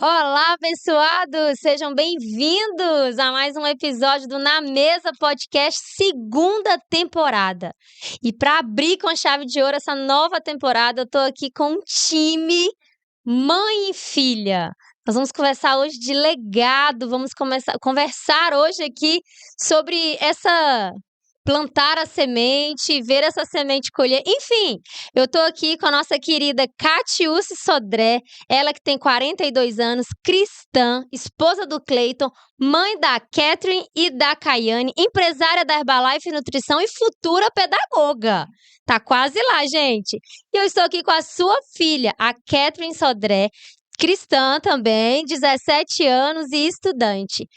Olá, abençoados! Sejam bem-vindos a mais um episódio do Na Mesa Podcast, segunda temporada. E para abrir com chave de ouro essa nova temporada, eu tô aqui com um time mãe e filha. Nós vamos conversar hoje de legado, vamos conversar hoje aqui sobre essa plantar a semente, ver essa semente colher. Enfim, eu tô aqui com a nossa querida Catiúce Sodré, ela que tem 42 anos, cristã, esposa do Cleiton, mãe da Catherine e da Caiane, empresária da Herbalife Nutrição e futura pedagoga. Tá quase lá, gente. E eu estou aqui com a sua filha, a Catherine Sodré, cristã também, 17 anos e estudante.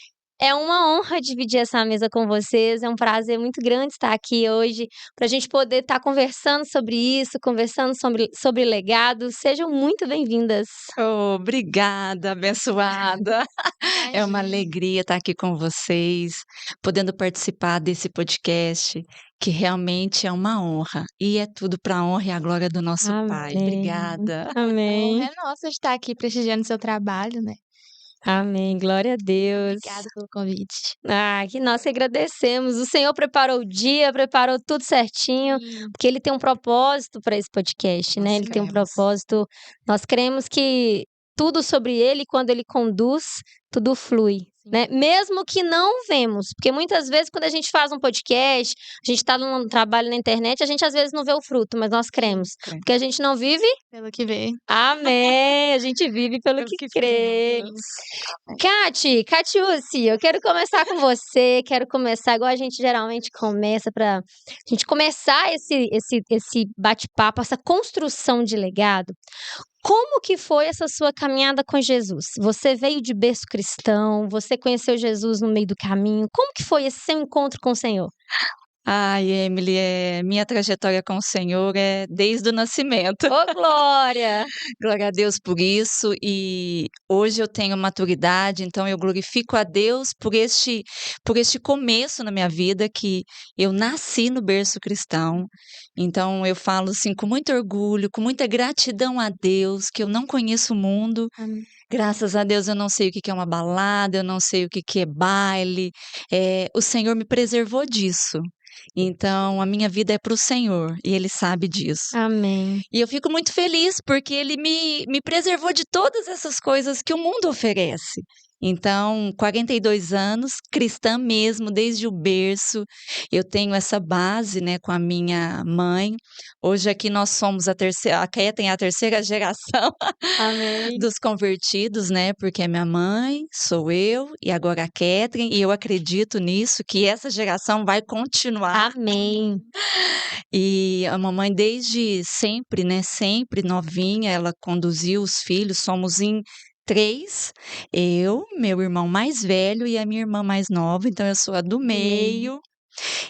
É uma honra dividir essa mesa com vocês. É um prazer muito grande estar aqui hoje para a gente poder estar conversando sobre isso, conversando sobre legado. Sejam muito bem-vindas. Obrigada, abençoada. É uma alegria estar aqui com vocês, podendo participar desse podcast, que realmente é uma honra. E é tudo para a honra e a glória do nosso Pai. Amém. Obrigada. A honra Amém. é nossa de estar aqui prestigiando seu trabalho, né? Amém. Glória a Deus. Obrigada pelo convite. Que nós que agradecemos. O Senhor preparou o dia, preparou tudo certinho, porque Ele tem um propósito para esse podcast, né? Nós Ele tem um cremos. propósito. Nós cremos que tudo sobre Ele, quando Ele conduz, tudo flui. Né? Mesmo que não vemos, porque muitas vezes quando a gente faz um podcast, a gente está num trabalho na internet, a gente às vezes não vê o fruto, mas nós cremos, cremos. porque a gente não vive, Pelo que vê. amém, a gente vive pelo que crê. Catiúce, eu quero começar com você, quero começar igual a gente geralmente começa para a gente começar esse bate-papo, essa construção de legado. Como que foi essa sua caminhada com Jesus? Você veio de berço cristão, você conheceu Jesus no meio do caminho. Como que foi esse seu encontro com o Senhor? Ai, Emily, minha trajetória com o Senhor é desde o nascimento. Ô, glória! Glória a Deus por isso. E hoje eu tenho maturidade, então eu glorifico a Deus por este começo na minha vida, que eu nasci no berço cristão. Então eu falo assim com muito orgulho, com muita gratidão a Deus, que eu não conheço o mundo. Amém. Graças a Deus eu não sei o que que é uma balada, eu não sei o que que é baile. O Senhor me preservou disso. Então a minha vida é para o Senhor e Ele sabe disso. Amém. E eu fico muito feliz porque Ele me preservou de todas essas coisas que o mundo oferece. Então, 42 anos, cristã mesmo, desde o berço, eu tenho essa base, né, com a minha mãe. Hoje aqui nós somos a Catherine é a terceira geração Amém. dos convertidos, né, porque é minha mãe, sou eu e agora a Catherine, e eu acredito nisso, que essa geração vai continuar. Amém. E a mamãe desde sempre, né, sempre novinha, ela conduziu os filhos, somos em 3, eu, meu irmão mais velho e a minha irmã mais nova, então eu sou a do meio.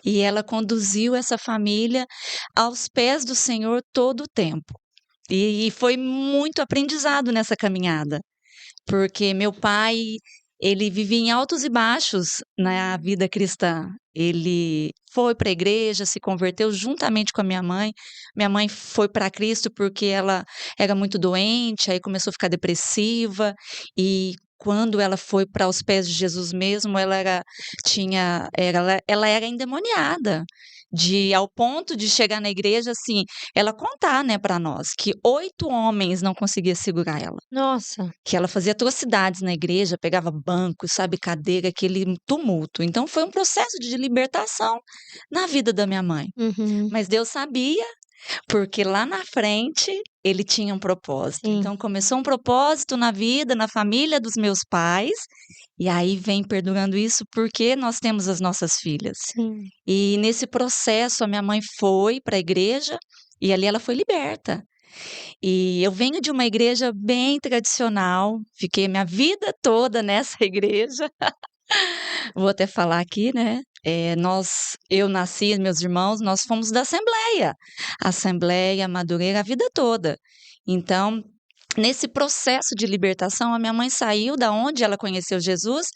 E ela conduziu essa família aos pés do Senhor todo o tempo. E foi muito aprendizado nessa caminhada, porque meu pai, ele vivia em altos e baixos na vida cristã. Ele foi para a igreja, se converteu juntamente com a minha mãe. Minha mãe foi para Cristo porque ela era muito doente, aí começou a ficar depressiva e quando ela foi para os pés de Jesus mesmo, ela era endemoniada. Ao ponto de chegar na igreja, assim, ela contar, né, para nós, que 8 homens não conseguiam segurar ela. Nossa. Que ela fazia atrocidades na igreja, pegava banco, sabe, cadeira, aquele tumulto. Então foi um processo de libertação na vida da minha mãe. Uhum. Mas Deus sabia, porque lá na frente ele tinha um propósito. Sim. Então começou um propósito na vida, na família dos meus pais, e aí vem perdurando isso porque nós temos as nossas filhas. Sim. E nesse processo a minha mãe foi para a igreja e ali ela foi liberta. E eu venho de uma igreja bem tradicional, fiquei minha vida toda nessa igreja. Vou até falar aqui, né? Eu nasci, meus irmãos, nós fomos da Assembleia Madureira a vida toda. Então, nesse processo de libertação, a minha mãe saiu da onde ela conheceu Jesus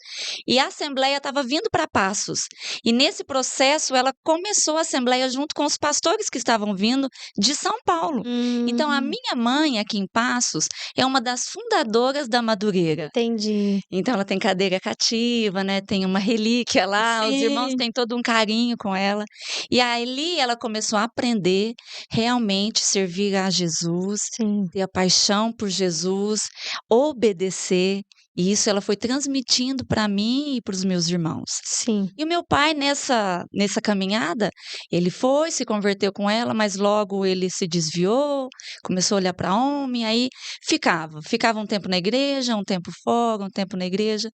e a assembleia estava vindo para Passos. E nesse processo, ela começou a assembleia junto com os pastores que estavam vindo de São Paulo. Então, a minha mãe, aqui em Passos, é uma das fundadoras da Madureira. Entendi. Então, ela tem cadeira cativa, né? Tem uma relíquia lá, os irmãos Sim. têm todo um carinho com ela. E ali ela começou a aprender realmente servir a Jesus, Sim. ter a paixão por Jesus, obedecer. E isso ela foi transmitindo para mim e para os meus irmãos. Sim. E o meu pai, nessa caminhada, ele foi, se converteu com ela, mas logo ele se desviou, começou a olhar para homem, aí ficava um tempo na igreja, um tempo fora, um tempo na igreja.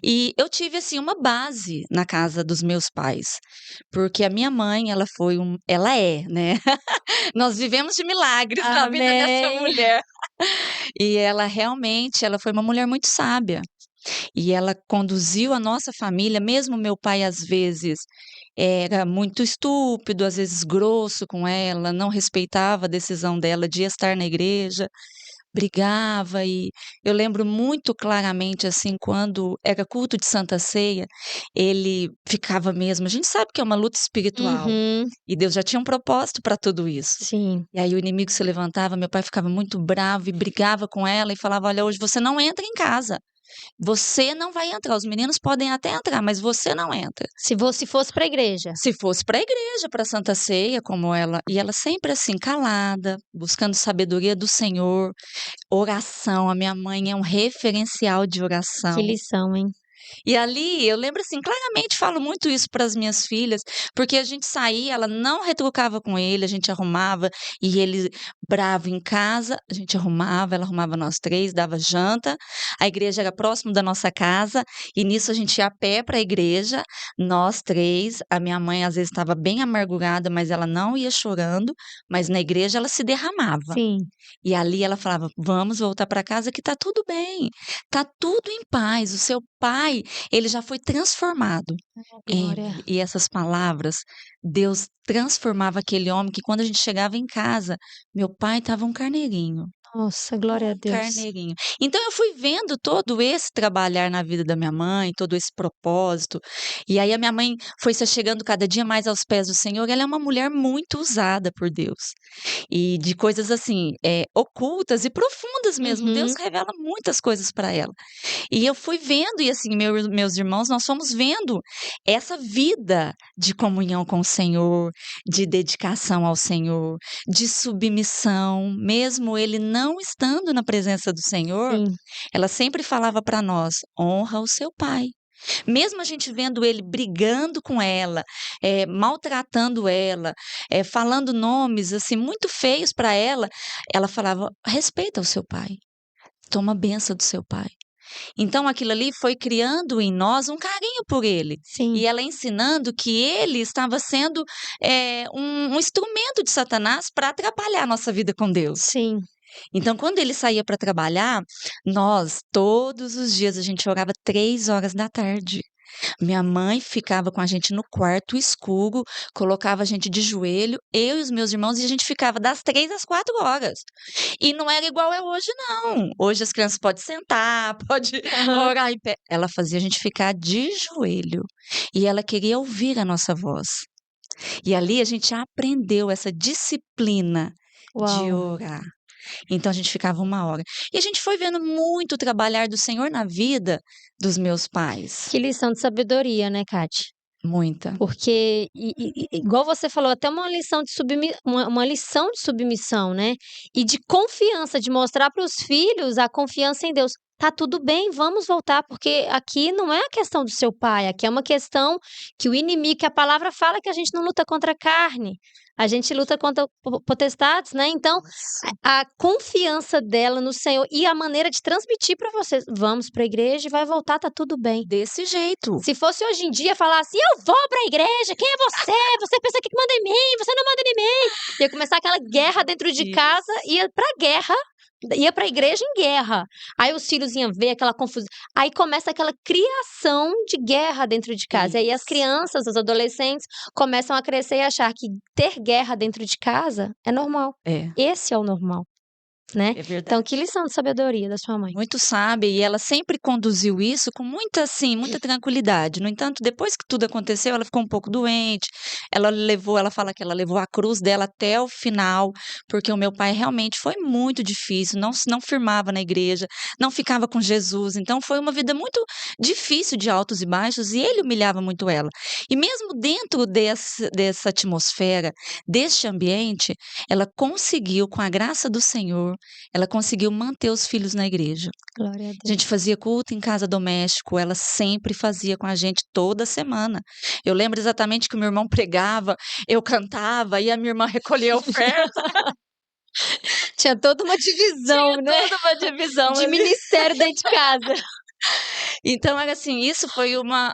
E eu tive, assim, uma base na casa dos meus pais, porque a minha mãe, ela é, né? Nós vivemos de milagres na vida dessa Amém. mulher. E ela realmente, ela foi uma mulher muito sábia. E ela conduziu a nossa família, mesmo meu pai às vezes era muito estúpido, às vezes grosso com ela, não respeitava a decisão dela de estar na igreja, brigava e eu lembro muito claramente, assim, quando era culto de Santa Ceia, ele ficava mesmo a gente sabe que é uma luta espiritual, Uhum. e Deus já tinha um propósito para tudo isso. Sim. E aí o inimigo se levantava, meu pai ficava muito bravo e brigava com ela e falava: "Olha, hoje você não entra em casa. Você não vai entrar, os meninos podem até entrar, mas você não entra". Se você fosse pra igreja. Se fosse para a igreja, para a Santa Ceia, como ela sempre assim calada, buscando sabedoria do Senhor, oração, a minha mãe é um referencial de Que oração. lição, hein? E ali, eu lembro assim, claramente falo muito isso para as minhas filhas, porque a gente saía, ela não retrucava com ele, a gente arrumava, e ele bravo em casa, a gente arrumava, ela arrumava nós 3, dava janta, a igreja era próximo da nossa casa, e nisso a gente ia a pé para a igreja, nós 3, a minha mãe às vezes estava bem amargurada, mas ela não ia chorando, mas na igreja ela se derramava. Sim. E ali ela falava: "Vamos voltar para casa que tá tudo bem, tá tudo em paz, o seu pai, ele já foi transformado". Glória. E essas palavras, Deus transformava aquele homem que quando a gente chegava em casa, meu pai estava um carneirinho. Nossa, glória a Deus. Carneirinho. Então eu fui vendo todo esse trabalhar na vida da minha mãe, todo esse propósito. E aí a minha mãe foi se chegando cada dia mais aos pés do Senhor. Ela é uma mulher muito usada por Deus. E de coisas assim, ocultas e profundas mesmo. Deus Uhum. revela muitas coisas para ela. E eu fui vendo, e assim, meus irmãos, nós fomos vendo essa vida de comunhão com o Senhor, de dedicação ao Senhor, de submissão, mesmo ele não estando na presença do Senhor, Sim. ela sempre falava para nós: honra o seu pai. Mesmo a gente vendo ele brigando com ela, maltratando ela, falando nomes assim muito feios para ela, ela falava: respeita o seu pai, toma a benção do seu pai. Então aquilo ali foi criando em nós um carinho por ele. Sim. E ela ensinando que ele estava sendo um instrumento de Satanás para atrapalhar a nossa vida com Deus. Sim. Então, quando ele saía para trabalhar, nós, todos os dias, a gente orava 3 horas da tarde. Minha mãe ficava com a gente no quarto escuro, colocava a gente de joelho, eu e os meus irmãos, e a gente ficava das 3 às 4 horas. E não era igual é hoje, não. Hoje as crianças podem sentar, pode Aham. orar em pé. Ela fazia a gente ficar de joelho. E ela queria ouvir a nossa voz. E ali a gente aprendeu essa disciplina de Uau. orar. Então a gente ficava 1 hora. E a gente foi vendo muito o trabalhar do Senhor na vida dos meus pais. Que lição de sabedoria, né, Kati? Muita. Porque, igual você falou, até uma lição de uma lição de submissão, né? E de confiança, de mostrar para os filhos a confiança em Deus. Tá tudo bem, vamos voltar, porque aqui não é a questão do seu pai, aqui é uma questão que o inimigo, que a palavra fala que a gente não luta contra a carne, a gente luta contra potestades, né? Então, a confiança dela no Senhor e a maneira de transmitir para vocês, vamos para a igreja e vai voltar, tá tudo bem. Desse jeito. Se fosse hoje em dia falar assim, eu vou pra igreja, quem é você? Você pensa que manda em mim, você não manda em mim. Ia começar aquela guerra dentro de casa, ia pra guerra, ia pra igreja em guerra. Aí os filhos iam ver aquela confusão. Aí começa aquela criação de guerra dentro de casa. E aí as crianças, os adolescentes, começam a crescer e achar que ter guerra dentro de casa é normal. É. Esse é o normal. né? É verdade. Então, que lição de sabedoria da sua mãe. Muito sábia, e ela sempre conduziu isso com muita, assim, muita tranquilidade. No entanto, depois que tudo aconteceu, ela ficou um pouco doente. Ela fala que ela levou a cruz dela até o final, porque o meu pai realmente foi muito difícil, não firmava na igreja, não ficava com Jesus. Então, foi uma vida muito difícil de altos e baixos, e ele humilhava muito ela. E mesmo dentro dessa atmosfera, deste ambiente, ela conseguiu, com a graça do Senhor, ela conseguiu manter os filhos na igreja. Glória a A Deus. gente fazia culto em casa doméstico, ela sempre fazia com a gente toda semana. Eu lembro exatamente que o meu irmão pregava, eu cantava e a minha irmã recolhia oferta. Tinha toda uma divisão, né? Toda uma divisão De ali. ministério dentro de casa. Então, era assim, isso foi uma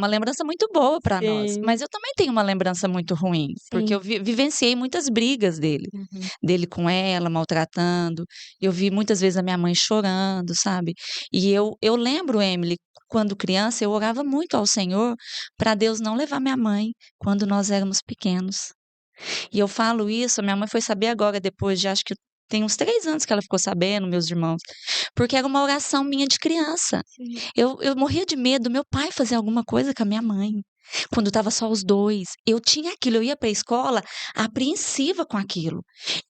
lembrança muito boa para nós. Sim. Mas eu também tenho uma lembrança muito ruim, porque Sim. eu vivenciei muitas brigas dele. Uhum. Dele com ela, maltratando. Eu vi muitas vezes a minha mãe chorando, sabe? E eu lembro, Emily, quando criança, eu orava muito ao Senhor para Deus não levar minha mãe quando nós éramos pequenos. E eu falo isso, a minha mãe foi saber agora, depois de acho que tem uns 3 anos que ela ficou sabendo, meus irmãos, porque era uma oração minha de criança. Sim. Eu morria de medo do meu pai fazer alguma coisa com a minha mãe. Quando estava só os dois, eu tinha aquilo, eu ia para a escola apreensiva com aquilo.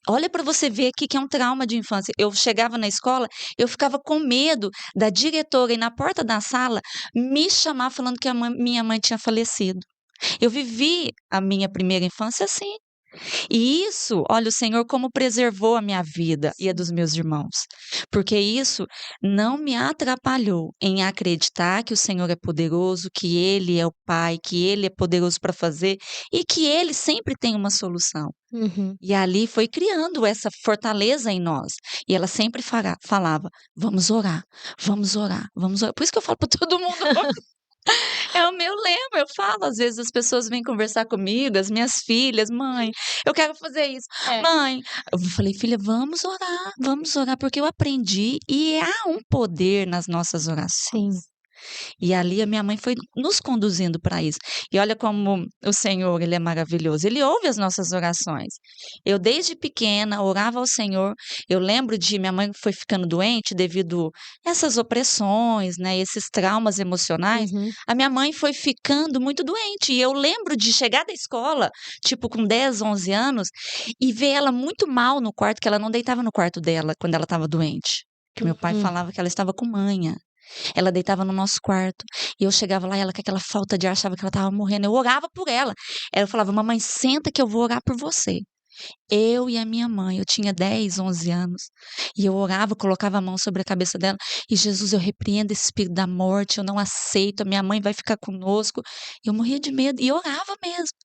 Olha para você ver aqui que é um trauma de infância. Eu chegava na escola, eu ficava com medo da diretora ir na porta da sala me chamar falando que minha mãe tinha falecido. Eu vivi a minha primeira infância assim. E isso, olha, o Senhor como preservou a minha vida e a dos meus irmãos. Porque isso não me atrapalhou em acreditar que o Senhor é poderoso, que Ele é o Pai, que Ele é poderoso para fazer e que Ele sempre tem uma solução. Uhum. E ali foi criando essa fortaleza em nós. E ela sempre falava: vamos orar, vamos orar, vamos orar. Por isso que eu falo para todo mundo. É o meu lema, eu falo, às vezes as pessoas vêm conversar comigo, as minhas filhas, mãe, eu quero fazer isso. É. Mãe, eu falei, filha, vamos orar, porque eu aprendi e há um poder nas nossas Sim. orações. E ali a minha mãe foi nos conduzindo para isso. E olha como o Senhor, ele é maravilhoso. Ele ouve as nossas orações. Eu desde pequena orava ao Senhor. Eu lembro de minha mãe foi ficando doente devido a essas opressões, né, esses traumas emocionais. Uhum. A minha mãe foi ficando muito doente. E eu lembro de chegar da escola, tipo com 10, 11 anos, e ver ela muito mal no quarto, que ela não deitava no quarto dela quando ela estava doente. Que meu pai Uhum. falava que ela estava com manha. Ela deitava no nosso quarto e eu chegava lá e ela com aquela falta de ar, achava que ela estava morrendo. Eu orava por ela. Eu falava, mamãe, senta que eu vou orar por você. Eu e a minha mãe, eu tinha 10, 11 anos, e eu orava, colocava a mão sobre a cabeça dela, e Jesus, eu repreendo esse espírito da morte, eu não aceito, a minha mãe vai ficar conosco. Eu morria de medo e orava mesmo.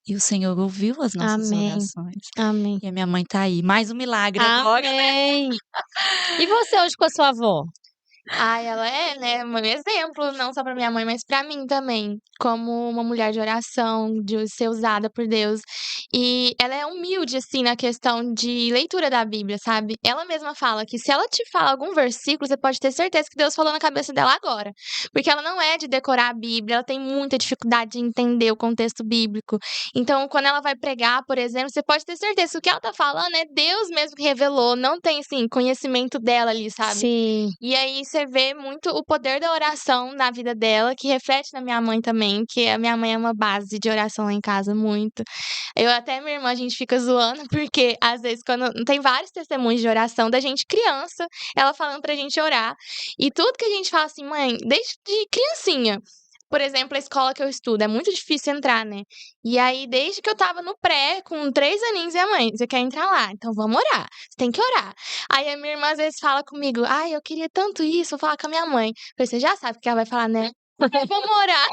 E o Senhor ouviu as nossas Amém. orações. Amém. E a minha mãe tá aí. Mais um milagre agora, né? Amém. E você hoje com a sua avó? Ai, ela é, né, um exemplo, não só pra minha mãe, mas pra mim também, como uma mulher de oração, de ser usada por Deus. E ela é humilde, assim, na questão de leitura da Bíblia, sabe? Ela mesma fala que se ela te fala algum versículo, você pode ter certeza que Deus falou na cabeça dela agora. Porque ela não é de decorar a Bíblia, ela tem muita dificuldade de entender o contexto bíblico. Então, quando ela vai pregar, por exemplo, você pode ter certeza que o que ela tá falando é Deus mesmo que revelou, não tem, assim, conhecimento dela ali, sabe? Sim. E aí você vê muito o poder da oração na vida dela, que reflete na minha mãe também, que a minha mãe é uma base de oração lá em casa, muito. Eu até minha irmã, a gente fica zoando, porque às vezes quando tem vários testemunhos de oração da gente criança, ela falando pra gente orar. E tudo que a gente fala assim, mãe, desde criancinha. Por exemplo, a escola que eu estudo, é muito difícil entrar, né? E aí, desde que eu tava no pré, com 3 aninhos, e a mãe, você quer entrar lá? Então vamos orar. Você tem que orar. Aí a minha irmã às vezes fala comigo, ai, eu queria tanto isso, vou falar com a minha mãe. Eu falei, você já sabe o que ela vai falar, né? Vamos orar.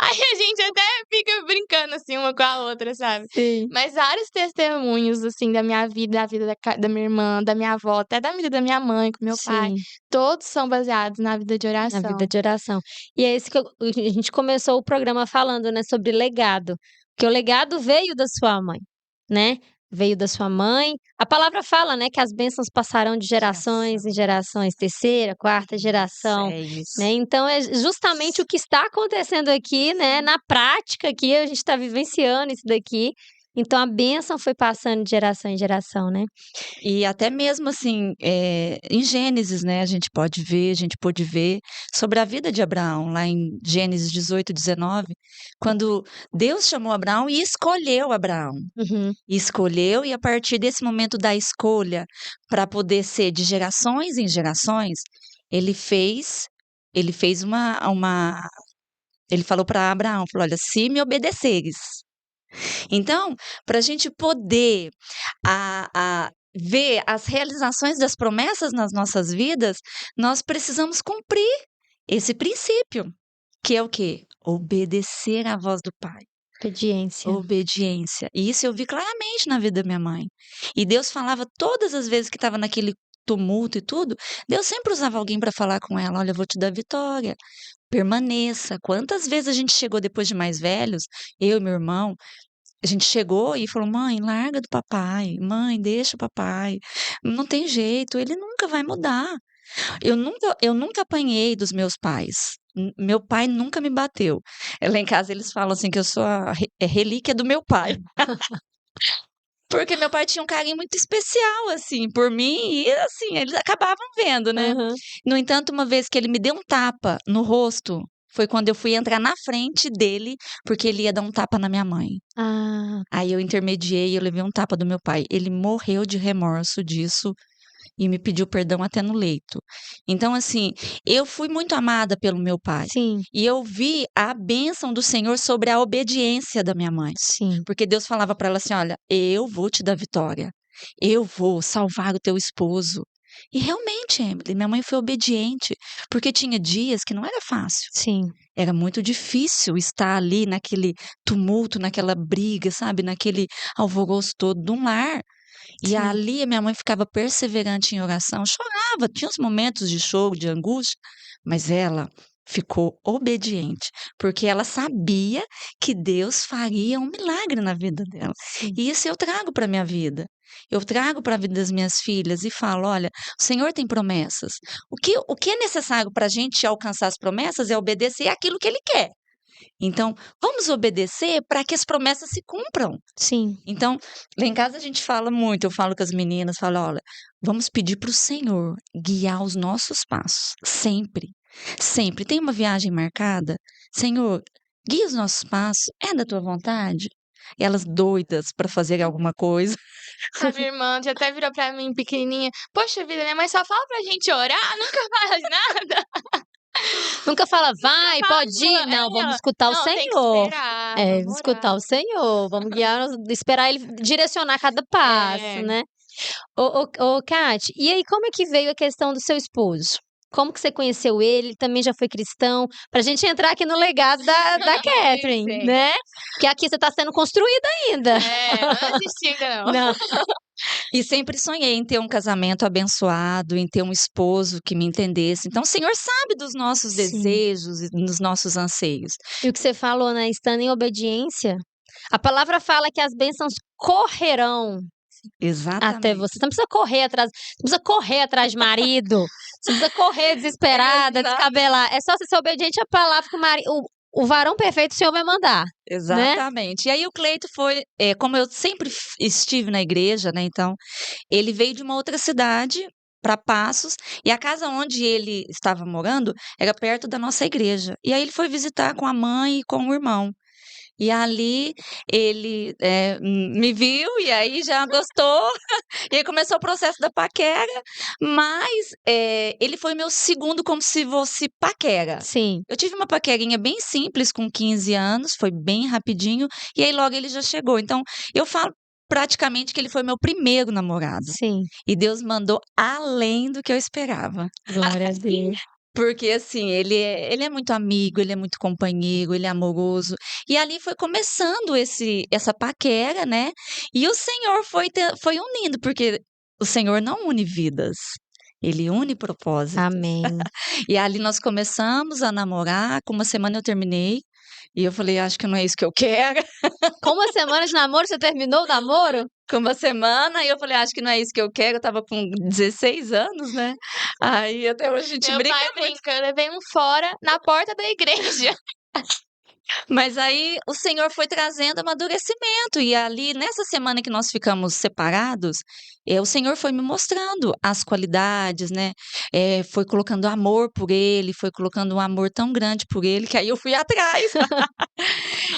Aí a gente até fica brincando assim uma com a outra, sabe? Sim. Mas vários testemunhos, assim, da minha vida, da vida da minha irmã, da minha avó, até da vida da minha mãe, com meu pai, Sim. todos são baseados na vida de Na oração. vida de oração. E é isso que a gente começou o programa falando, né, sobre legado. Porque o legado veio da sua mãe, né? Veio da sua mãe. A palavra fala, né, que as bênçãos passarão de gerações em gerações, terceira, quarta geração, É isso. né? Então é justamente o que está acontecendo aqui, né, na prática aqui, a gente está vivenciando isso daqui. Então a bênção foi passando de geração em geração, né? E até mesmo assim, em Gênesis, né, a gente pôde ver sobre a vida de Abraão, lá em Gênesis 18, 19, quando Deus chamou Abraão e escolheu Abraão. Uhum. Escolheu, e a partir desse momento da escolha, para poder ser de gerações em gerações, ele fez, ele fez ele falou para Abraão, falou, olha, se me obedeceres. Então, para a gente poder ver as realizações das promessas nas nossas vidas, nós precisamos cumprir esse princípio, que é o quê? Obedecer à voz do Pai. Obediência. Obediência. E isso eu vi claramente na vida da minha mãe. E Deus falava todas as vezes que estava naquele tumulto e tudo, Deus sempre usava alguém para falar com ela: olha, eu vou te dar vitória, permaneça. Quantas vezes a gente chegou depois de mais velhos, eu e meu irmão, a gente chegou e falou: mãe, larga do papai, mãe, deixa o papai, não tem jeito, ele nunca vai mudar. Eu nunca apanhei dos meus pais. Meu pai nunca me bateu. Lá em casa eles falam assim que eu sou a relíquia do meu pai. Porque meu pai tinha um carinho muito especial, assim, por mim, e assim, eles acabavam vendo, né? Uhum. No entanto, uma vez que ele me deu um tapa no rosto, foi quando eu fui entrar na frente dele, porque ele ia dar um tapa na minha mãe. Ah, Aí eu intermediei, eu levei um tapa do meu pai. Ele morreu de remorso disso e me pediu perdão até no leito. Então, assim, eu fui muito amada pelo meu pai. sim, E eu vi a bênção do Senhor sobre a obediência da minha mãe. sim. Porque Deus falava para ela assim: olha, eu vou te dar vitória. Eu vou salvar o teu esposo. E realmente, Emily, minha mãe foi obediente, porque tinha dias que não era fácil. Sim. Era muito difícil estar ali naquele tumulto, naquela briga, sabe? Naquele alvoroço todo de um lar. E Sim. ali a minha mãe ficava perseverante em oração, chorava, tinha uns momentos de choro, de angústia, mas ela ficou obediente, porque ela sabia que Deus faria um milagre na vida dela. Sim. E isso eu trago para minha vida. Eu trago para a vida das minhas filhas e falo: olha, o Senhor tem promessas. O que é necessário para a gente alcançar as promessas é obedecer aquilo que Ele quer. Então, vamos obedecer para que as promessas se cumpram. Sim. Então, lá em casa a gente fala muito, eu falo com as meninas, falo: olha, vamos pedir para o Senhor guiar os nossos passos, sempre, sempre. Tem uma viagem marcada? Senhor, guia os nossos passos, é da tua vontade? E elas doidas para fazer alguma coisa. A minha irmã já até virou pra mim, pequenininha: poxa vida, minha mãe só fala pra gente orar, nunca fala de nada. Nunca fala, vai, fala, pode ir. Não, vamos ela, escutar o não, tem que Senhor. esperar, É, vamos escutar orar. o Senhor. Vamos guiar, esperar Ele direcionar cada passo, É. né? Ô, Kate, e aí como é que veio a questão do seu esposo? Como que você conheceu ele? Ele também já foi cristão? Pra gente entrar aqui no legado da Catherine, Sim. né? Porque aqui você tá sendo construída ainda. Não existe ainda não. Não. E sempre sonhei em ter um casamento abençoado, em ter um esposo que me entendesse. Então, o Senhor sabe dos nossos Sim. desejos e dos nossos anseios. E o que você falou, né? Estando em obediência, a palavra fala que as bênçãos correrão até Exatamente. você. Você não precisa correr atrás, não precisa correr atrás de marido. Você não precisa correr desesperada, Exato. descabelar. É só você ser obediente à palavra que o varão perfeito o Senhor vai mandar, né? Exatamente. E aí o Cleito foi, como eu sempre estive na igreja, né? Então, ele veio de uma outra cidade para Passos, e a casa onde ele estava morando era perto da nossa igreja. E aí ele foi visitar com a mãe e com o irmão. E ali ele me viu e aí já gostou. E aí começou o processo da paquera, mas ele foi meu segundo como se fosse paquera. Sim, Eu tive uma paquerinha bem simples com 15 anos, foi bem rapidinho, e aí logo ele já chegou. Então, eu falo praticamente que ele foi meu primeiro namorado. sim. E Deus mandou além do que eu esperava. Glória a Deus. Porque, assim, ele é muito amigo, ele é muito companheiro, ele é amoroso. E ali foi começando essa paquera, né? E o Senhor foi unindo, porque o Senhor não une vidas, ele une propósitos. Amém. E ali nós começamos a namorar, com uma semana eu terminei, e eu falei: acho que não é isso que eu quero. Com uma semana de namoro, você terminou o namoro? Com uma semana, e eu falei: acho que não é isso que eu quero. Eu tava com 16 anos, né? Aí até hoje a gente Meu brinca pai muito. brinca, eu levei um fora na porta da igreja. Mas aí o Senhor foi trazendo amadurecimento, e ali nessa semana que nós ficamos separados, o Senhor foi me mostrando as qualidades, né, foi colocando amor por ele, foi colocando um amor tão grande por ele, que aí eu fui atrás.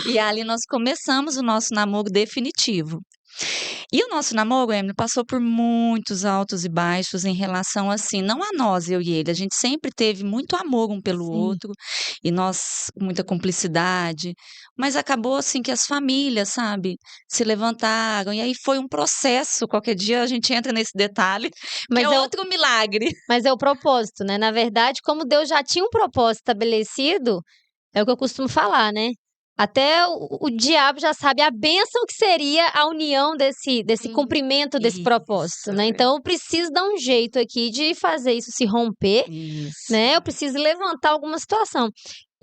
E ali nós começamos o nosso namoro definitivo. E o nosso namoro, Emily, passou por muitos altos e baixos em relação, assim, não a nós, eu e ele, a gente sempre teve muito amor um pelo Sim. outro, e nós, muita cumplicidade, mas acabou, assim, que as famílias, sabe, se levantaram, e aí foi um processo, qualquer dia a gente entra nesse detalhe, que Mas é é o outro milagre. mas é o propósito, né, na verdade, como Deus já tinha um propósito estabelecido, é o que eu costumo falar, né, até o diabo já sabe a bênção que seria a união desse cumprimento desse propósito, Isso, né, então eu preciso dar um jeito aqui de fazer isso se romper, isso. né, eu preciso levantar alguma situação.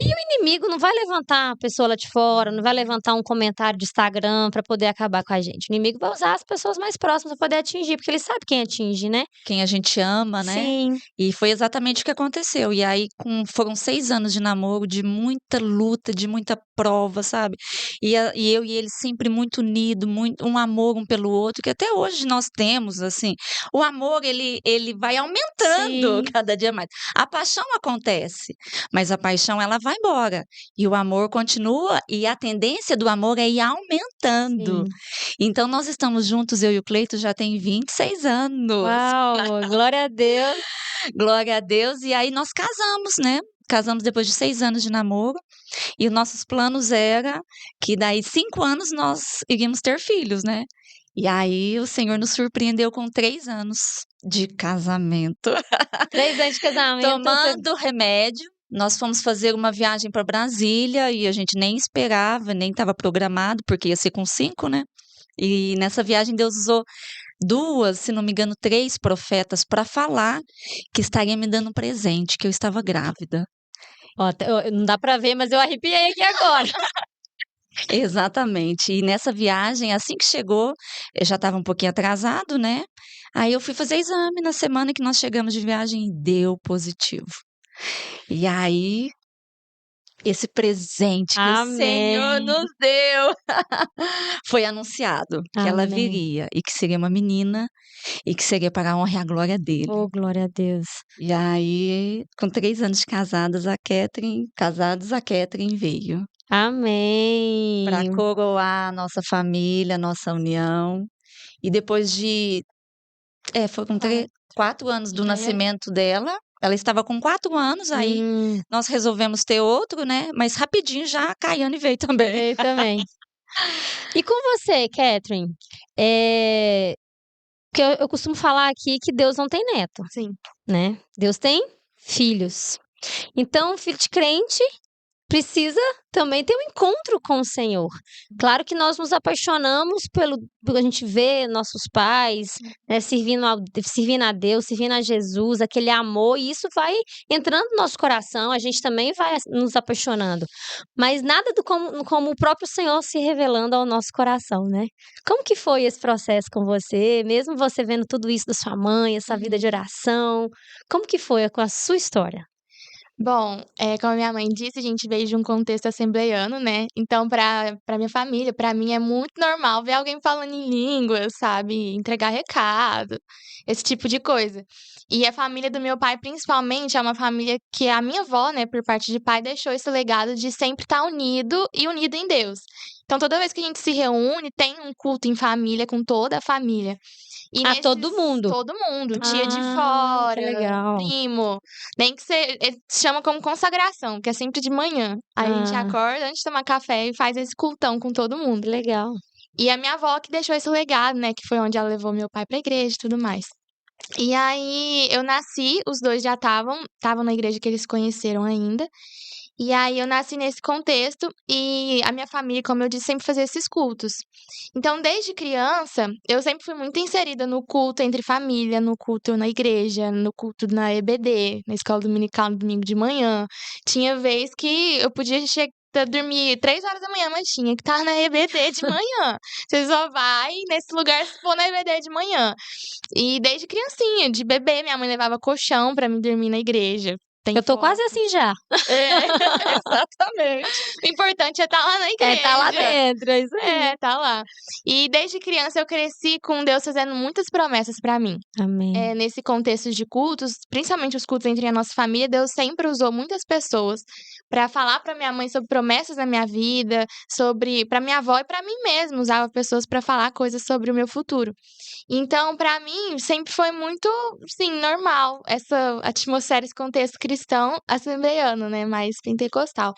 E o inimigo não vai levantar a pessoa lá de fora, não vai levantar um comentário de Instagram para poder acabar com a gente. O inimigo vai usar as pessoas mais próximas para poder atingir, porque ele sabe quem atinge, né. Quem a gente ama, né. Sim, E foi exatamente o que aconteceu. E aí foram 6 anos de namoro, de muita luta, de muita prova, sabe. E eu e ele sempre muito unido, muito um amor um pelo outro, que até hoje nós temos, assim. O amor ele vai aumentando sim, cada dia mais. A paixão acontece, mas a paixão ela vai embora, e o amor continua, e a tendência do amor é ir aumentando. sim. Então nós estamos juntos, eu e o Cleito, já tem 26 anos. Uau, glória a Deus. Glória a Deus. E aí nós casamos, né? Casamos depois de 6 anos de namoro, e os nossos planos era que daí 5 anos nós iríamos ter filhos, né? E aí o Senhor nos surpreendeu com 3 anos de casamento. 3 anos de casamento, você Tomando remédio, nós fomos fazer uma viagem para Brasília e a gente nem esperava, nem estava programado, porque ia ser com 5, né? E nessa viagem Deus usou 2, se não me engano, 3 profetas para falar que estaria me dando um presente, que eu estava grávida. ó, não dá pra ver, mas eu arrepiei aqui agora. Exatamente. E nessa viagem, assim que chegou, eu já estava um pouquinho atrasado, né, aí eu fui fazer exame na semana que nós chegamos de viagem e deu positivo. E aí, esse presente que o Senhor Amém, nos deu, foi anunciado que ela amém. viria e que seria uma menina e que seria para a honra e a glória dele. Oh, glória a Deus. E aí, com 3 anos de casados, a Catherine veio para Amém. coroar a nossa família, a nossa união. E depois de foram 4 anos do Aí eu nascimento dela, ela estava com 4 anos, aí Hum, nós resolvemos ter outro, né, mas rapidinho já a Caiane veio também. veio também. E com você, Catherine, porque eu costumo falar aqui que Deus não tem neto, sim. né, Deus tem filhos. Então, filho de crente precisa também ter um encontro com o Senhor. Claro que nós nos apaixonamos pelo a gente vê nossos pais, né, servindo a Deus, servindo a Jesus, aquele amor, e isso vai entrando no nosso coração, a gente também vai nos apaixonando. Mas nada do como o próprio Senhor se revelando ao nosso coração, né. Como que foi esse processo com você? Mesmo você vendo tudo isso da sua mãe, essa vida de Uhum. oração, como que foi com a sua história? Bom, como a minha mãe disse, a gente veio de um contexto assembleiano, né, então pra minha família, pra mim é muito normal ver alguém falando em línguas, sabe, entregar recado, esse tipo de coisa. E a família do meu pai, principalmente, é uma família que a minha avó, né, por parte de pai, deixou esse legado de sempre estar unido e unido em Deus. Então toda vez que a gente se reúne, tem um culto em família com toda a família. E A todo mundo? todo mundo, tia de Ah, que fora, legal. primo, nem que se chama como consagração, que é sempre de manhã. Aí a gente Ah, acorda antes de tomar café e faz esse cultão com todo mundo. que legal. E a minha avó que deixou esse legado, né, que foi onde ela levou meu pai pra igreja e tudo mais. E aí eu nasci, os 2 já estavam na igreja que eles se conheceram ainda. E aí eu nasci nesse contexto e a minha família, como eu disse, sempre fazia esses cultos. Então, desde criança, eu sempre fui muito inserida no culto entre família, no culto na igreja, no culto na EBD, na escola dominical no domingo de manhã. Tinha vez que eu podia dormir 3 horas da manhã, mas tinha que estar na EBD de manhã. Você só vai nesse lugar se for na EBD de manhã. E desde criancinha, de bebê, minha mãe levava colchão pra mim dormir na igreja. tem Eu tô foto. quase assim já. Exatamente. O importante é estar lá na igreja. Tá lá dentro, é isso aí. É, tá lá. E desde criança eu cresci com Deus fazendo muitas promessas pra mim. Amém. Nesse contexto de cultos, principalmente os cultos entre a nossa família, Deus sempre usou muitas pessoas pra falar pra minha mãe sobre promessas na minha vida, pra minha avó e pra mim mesma, usava pessoas pra falar coisas sobre o meu futuro. Então, pra mim, sempre foi muito, sim, normal essa atmosfera, esse contexto cristão assembleiano, né, mais pentecostal.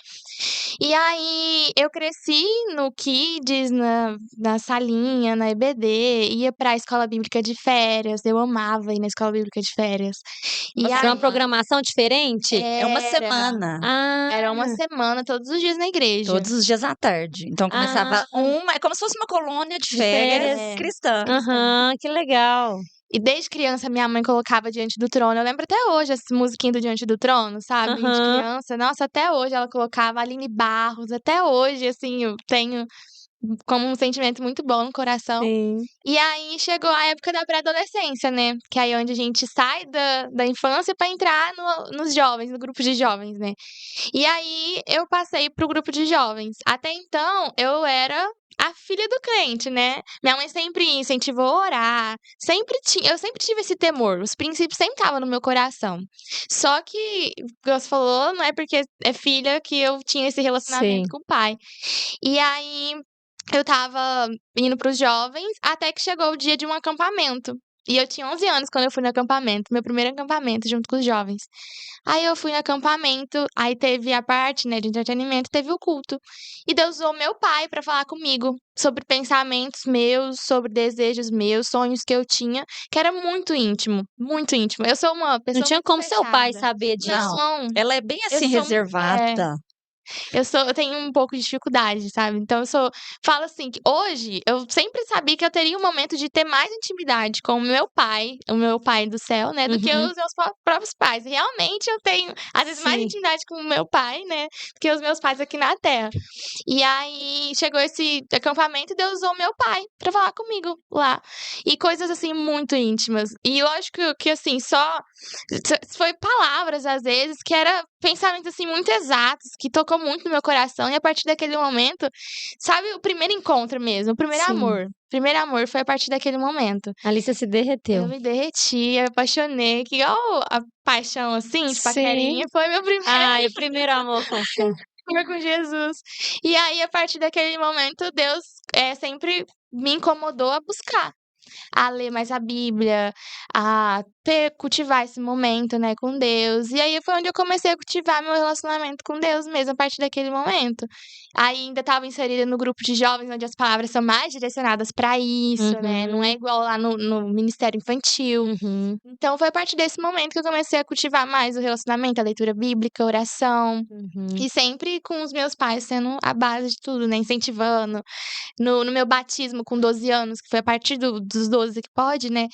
E aí, eu cresci no Kids, na salinha, na EBD, ia pra escola bíblica de férias, eu amava ir na escola bíblica de férias. E Mas Era uma aí, programação diferente? É uma semana. era uma semana, todos os dias na igreja. Todos os dias à tarde. Então começava é como se fosse uma colônia de férias férias. cristã. Aham, que legal. E desde criança, minha mãe colocava Diante do Trono. Eu lembro até hoje essa musiquinha do Diante do Trono, sabe? De Aham. criança. Nossa, até hoje ela colocava Aline Barros. Até hoje, assim, eu tenho como um sentimento muito bom no coração. Sim. E aí chegou a época da pré-adolescência, né? Que é aí onde a gente sai da infância pra entrar nos jovens, no grupo de jovens, né? E aí eu passei pro grupo de jovens. Até então, eu era a filha do crente, né? Minha mãe sempre incentivou a orar, eu sempre tive esse temor, os princípios sempre estavam no meu coração. Só que, como você falou, não é porque é filha que eu tinha esse relacionamento Sim. com o pai. E aí eu tava indo pros jovens, até que chegou o dia de um acampamento. E eu tinha 11 anos quando eu fui no acampamento, meu primeiro acampamento junto com os jovens. Aí eu fui no acampamento, aí teve a parte, né, de entretenimento, teve o culto. E Deus usou meu pai pra falar comigo sobre pensamentos meus, sobre desejos meus, sonhos que eu tinha, que era muito íntimo, muito íntimo. Eu sou uma pessoa Não tinha muito como seu pai fechada. saber disso. Não, Ela é bem eu assim, sou- reservada. eu tenho um pouco de dificuldade, sabe? Então falo assim, que hoje eu sempre sabia que eu teria um momento de ter mais intimidade com o meu pai do céu, né, do que Uhum. os meus próprios pais. Realmente eu tenho, às vezes, mais Sim. intimidade com o meu pai, né, do que os meus pais aqui na Terra. E aí chegou esse acampamento e Deus usou meu pai pra falar comigo lá. E coisas assim muito íntimas. E lógico que assim, foi palavras às vezes que era pensamentos assim muito exatos, que tocou muito no meu coração e a partir daquele momento, sabe, o primeiro encontro mesmo, o primeiro Sim. amor. O primeiro amor foi a partir daquele momento. Ali você se derreteu. Eu me derreti, eu me apaixonei, que igual a paixão assim, de Sim. paquerinha, foi meu primeiro Ai, o primeiro amor com você. amor com Jesus. E aí, a partir daquele momento, Deus sempre me incomodou a buscar, a ler mais a Bíblia, a cultivar esse momento, né, com Deus. E aí foi onde eu comecei a cultivar meu relacionamento com Deus mesmo, a partir daquele momento. Aí ainda estava inserida no grupo de jovens, onde as palavras são mais direcionadas para isso, né? Não é igual lá no Ministério Infantil. Uhum. Então foi a partir desse momento que eu comecei a cultivar mais o relacionamento, a leitura bíblica, a oração. Uhum. E sempre com os meus pais sendo a base de tudo, né? Incentivando. No meu batismo com 12 anos, que foi a partir dos 12 que pode, né?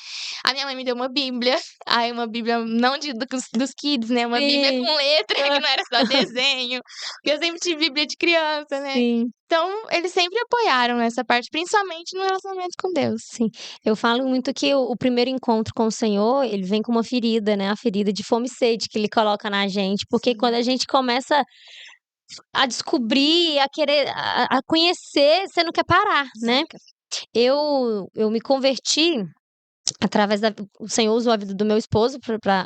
A minha mãe me deu uma Bíblia. Aí uma Bíblia não dos kids, né? Uma Bíblia Sim. com letra, que não era só desenho. Porque eu sempre tive Bíblia de criança, né? Sim. Então, eles sempre apoiaram essa parte, principalmente no relacionamento com Deus. Sim, eu falo muito que o primeiro encontro com o Senhor, ele vem com uma ferida, né? A ferida de fome e sede que ele coloca na gente, porque Sim. quando a gente começa a descobrir, a querer, a conhecer, você não quer parar, né? Eu me converti através o Senhor usou a vida do meu esposo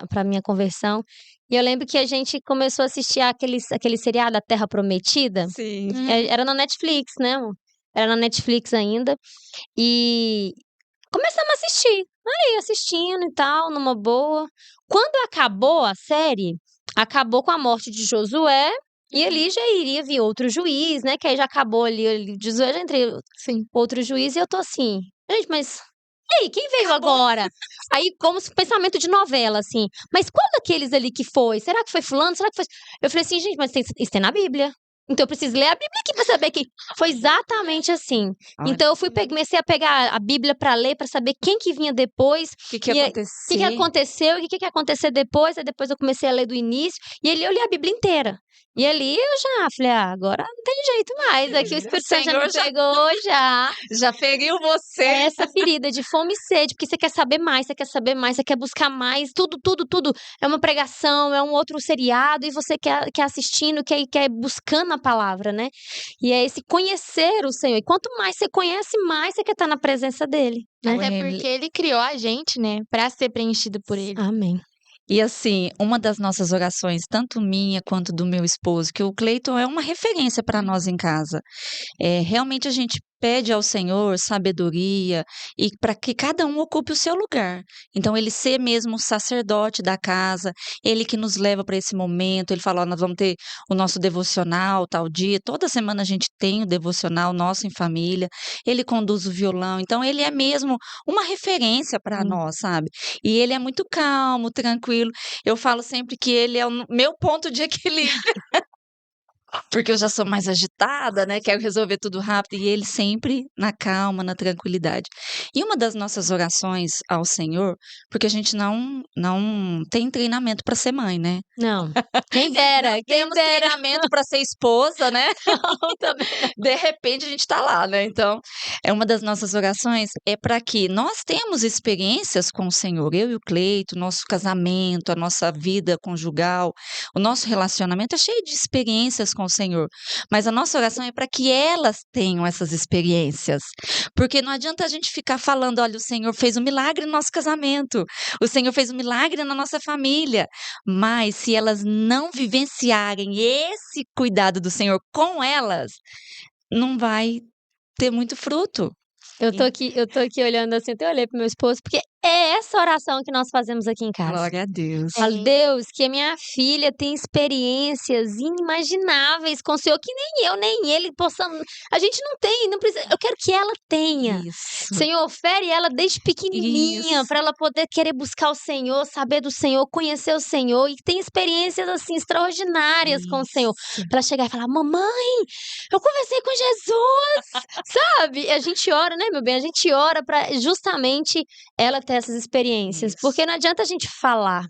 para minha conversão. E eu lembro que a gente começou a assistir aquele seriado A Terra Prometida. Sim. Era na Netflix, né? Era na Netflix ainda. E começamos a assistir. Aí, assistindo e tal, numa boa. Quando acabou a série, acabou com a morte de Josué. E ali já iria vir outro juiz, né? Que aí já acabou ali Josué, já entrei Sim. outro juiz. E eu tô assim, gente, mas e aí, quem veio agora? Aí, como se pensamento de novela, assim. Mas qual daqueles ali que foi? Será que foi fulano? Será que foi... Eu falei assim, gente, mas isso tem na Bíblia. Então eu preciso ler a Bíblia aqui para saber que foi exatamente assim. Olha, Então eu comecei a pegar a Bíblia para ler, para saber quem que vinha depois, o que que e ia aí, o que que acontecer? aconteceu, e o que que ia acontecer depois. Aí depois eu comecei a ler do início, e ali eu li a Bíblia inteira. E ali eu já falei, agora não tem jeito mais. Aqui o Espírito Santo já me Senhor pegou, já. já feriu você. É essa ferida de fome e sede, porque você quer saber mais, você quer saber mais, você quer buscar mais, tudo, tudo, tudo. É uma pregação, é um outro seriado, e você quer assistindo, quer buscando a palavra, né? E é esse conhecer o Senhor. E quanto mais você conhece, mais você quer estar na presença dele, né? Até Ué, porque ele criou a gente, né, pra ser preenchido por ele. Amém. E assim, uma das nossas orações, tanto minha quanto do meu esposo, que o Cleiton é uma referência para nós em casa. Realmente a gente pede ao Senhor sabedoria e para que cada um ocupe o seu lugar. Então, ele ser mesmo o sacerdote da casa, ele que nos leva para esse momento. Ele fala: ó, nós vamos ter o nosso devocional tal dia. Toda semana a gente tem o devocional nosso em família. Ele conduz o violão. Então, ele é mesmo uma referência para nós, sabe? E ele é muito calmo, tranquilo. Eu falo sempre que ele é o meu ponto de equilíbrio. Porque eu já sou mais agitada, né, quero resolver tudo rápido, e ele sempre na calma, na tranquilidade. E uma das nossas orações ao Senhor, porque a gente não tem treinamento para ser mãe, né. Não. Quem dera, quem Temos dera. treinamento para ser esposa, né. Não, também. De repente a gente tá lá, né. Então, é uma das nossas orações é para que nós temos experiências com o Senhor, eu e o Cleito, nosso casamento, a nossa vida conjugal, o nosso relacionamento é cheio de experiências com o Senhor, mas a nossa oração é para que elas tenham essas experiências, porque não adianta a gente ficar falando: "Olha, o Senhor fez um milagre no nosso casamento, o Senhor fez um milagre na nossa família", mas se elas não vivenciarem esse cuidado do Senhor com elas, não vai ter muito fruto. Eu tô aqui olhando assim, até olhei pro meu esposo, porque é essa oração que nós fazemos aqui em casa. Glória a Deus. Falo: Sim. "Deus, que a minha filha tenha experiências inimagináveis com o Senhor, que nem eu, nem ele possamos, a gente não tem, não precisa, eu quero que ela tenha. Isso, Senhor, fere ela desde pequenininha, isso, para ela poder querer buscar o Senhor, saber do Senhor, conhecer o Senhor, e tem experiências, assim, extraordinárias com o Senhor, isso. para ela chegar e falar: mamãe, eu conversei com Jesus", sabe? A gente ora, né, meu bem? A gente ora para justamente ela ter essas experiências, Isso. porque não adianta a gente falar,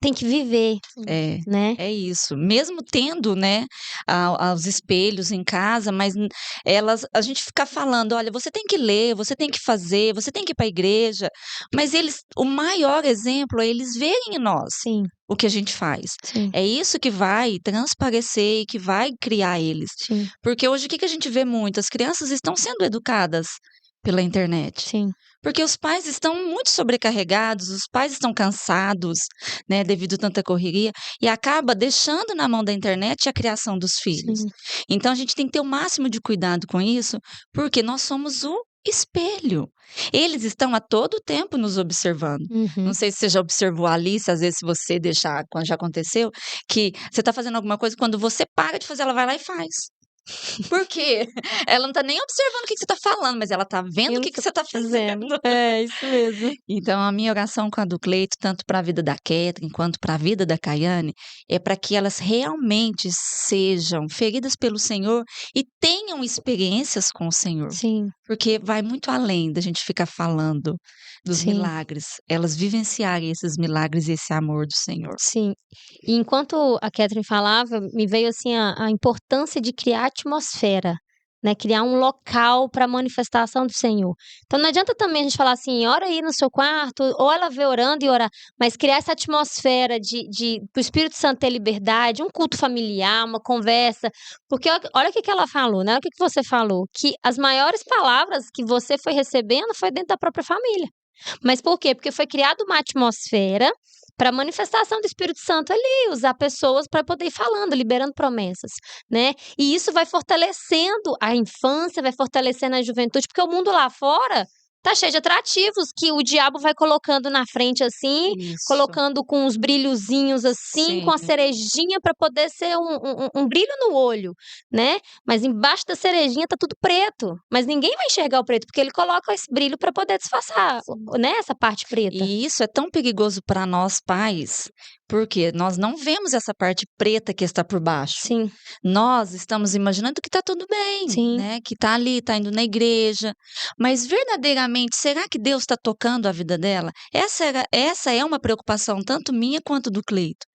tem que viver, É, né? é isso. Mesmo tendo, né, os espelhos em casa, mas a gente fica falando: "Olha, você tem que ler, você tem que fazer, você tem que ir para a igreja", mas o maior exemplo é eles verem em nós Sim, o que a gente faz. sim, É isso que vai transparecer e que vai criar eles. sim, Porque hoje o que que a gente vê muito? As crianças estão sendo educadas pela internet. sim, Porque os pais estão muito sobrecarregados, os pais estão cansados, né, devido a tanta correria, e acaba deixando na mão da internet a criação dos filhos. sim. Então a gente tem que ter o máximo de cuidado com isso, porque nós somos o espelho. Eles estão a todo tempo nos observando. Uhum. Não sei se você já observou a Alice, às vezes se você deixar, quando já aconteceu, que você está fazendo alguma coisa, quando você para de fazer, ela vai lá e faz. Por quê? Ela não tá nem observando o que que você tá falando, mas ela tá vendo o que que você tá fazendo. É, isso mesmo. Então, a minha oração com a do Cleito, tanto para a vida da Catherine quanto para a vida da Caiane, é para que elas realmente sejam feridas pelo Senhor e tenham experiências com o Senhor. Sim, Porque vai muito além da gente ficar falando dos sim, milagres, elas vivenciarem esses milagres e esse amor do Senhor. sim. E enquanto a Catherine falava, me veio assim a importância de criar atmosfera, né? Criar um local para manifestação do Senhor. Então não adianta também a gente falar assim, ora aí no seu quarto, ou ela vê orando e orar, mas criar essa atmosfera de o Espírito Santo ter liberdade, um culto familiar, uma conversa. Porque olha o que que ela falou, né? Olha o que que você falou, que as maiores palavras que você foi recebendo foi dentro da própria família. Mas por quê? Porque foi criada uma atmosfera para a manifestação do Espírito Santo ali, usar pessoas para poder ir falando, liberando promessas, né? E isso vai fortalecendo a infância, vai fortalecendo a juventude, porque o mundo lá fora tá cheio de atrativos que o diabo vai colocando na frente assim, Isso. colocando com uns brilhozinhos assim, com a Sim. cerejinha para poder ser um brilho no olho, né? Mas embaixo da cerejinha tá tudo preto. Mas ninguém vai enxergar o preto, porque ele coloca esse brilho para poder disfarçar, né, essa parte preta. E isso é tão perigoso para nós pais, Porque nós não vemos essa parte preta que está por baixo. Sim, Nós estamos imaginando que está tudo bem, sim. né? Que está ali, está indo na igreja. Mas verdadeiramente, será que Deus está tocando a vida dela? Essa é uma preocupação tanto minha quanto do Cleito.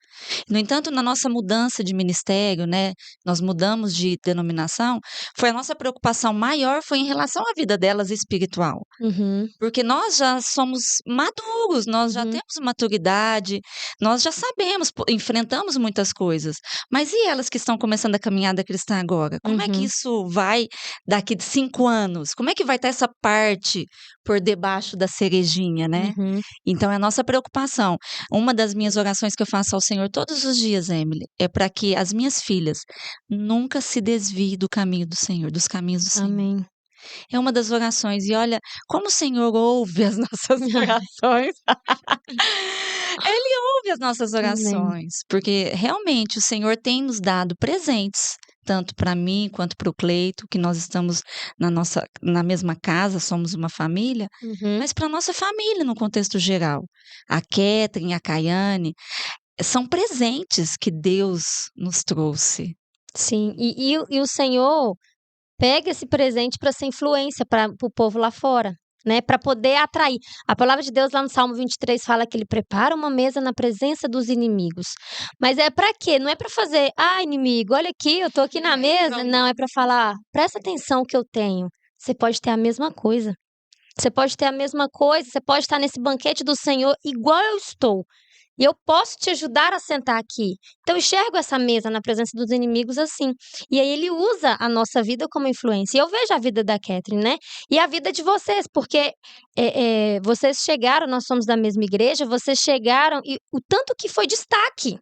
No entanto, na nossa mudança de ministério, né, nós mudamos de denominação, foi a nossa preocupação maior foi em relação à vida delas espiritual. Uhum, Porque nós já somos maduros, nós já uhum, temos maturidade, nós já sabemos, enfrentamos muitas coisas. Mas e elas que estão começando a caminhada cristã agora? Como é que uhum, isso vai daqui de 5 anos? Como é que vai estar essa parte por debaixo da cerejinha, né? uhum. Então é a nossa preocupação. Uma das minhas orações que eu faço ao Senhor todos os dias, Emily, é para que as minhas filhas nunca se desviem do caminho do Senhor, dos caminhos do Senhor. Amém. É uma das orações. E olha, como o Senhor ouve as nossas orações. Ele ouve as nossas Amém. orações, porque realmente o Senhor tem nos dado presentes, tanto para mim quanto para o Cleito, que nós estamos na mesma casa, somos uma família, Uhum. mas para nossa família no contexto geral. A Catherine, a Caiane, são presentes que Deus nos trouxe. Sim. E o Senhor pega esse presente para ser influência para o povo lá fora, né? Para poder atrair. A palavra de Deus lá no Salmo 23 fala que ele prepara uma mesa na presença dos inimigos. Mas é para quê? Não é para fazer, inimigo, olha aqui, eu tô aqui na mesa. Não, é para falar, presta atenção que eu tenho. Você pode ter a mesma coisa. Você pode ter a mesma coisa, você pode estar nesse banquete do Senhor igual eu estou. E eu posso te ajudar a sentar aqui. Então, eu enxergo essa mesa na presença dos inimigos assim. E aí, ele usa a nossa vida como influência. E eu vejo a vida da Catherine, né? E a vida de vocês, porque vocês chegaram, nós somos da mesma igreja, vocês chegaram e o tanto que foi destaque.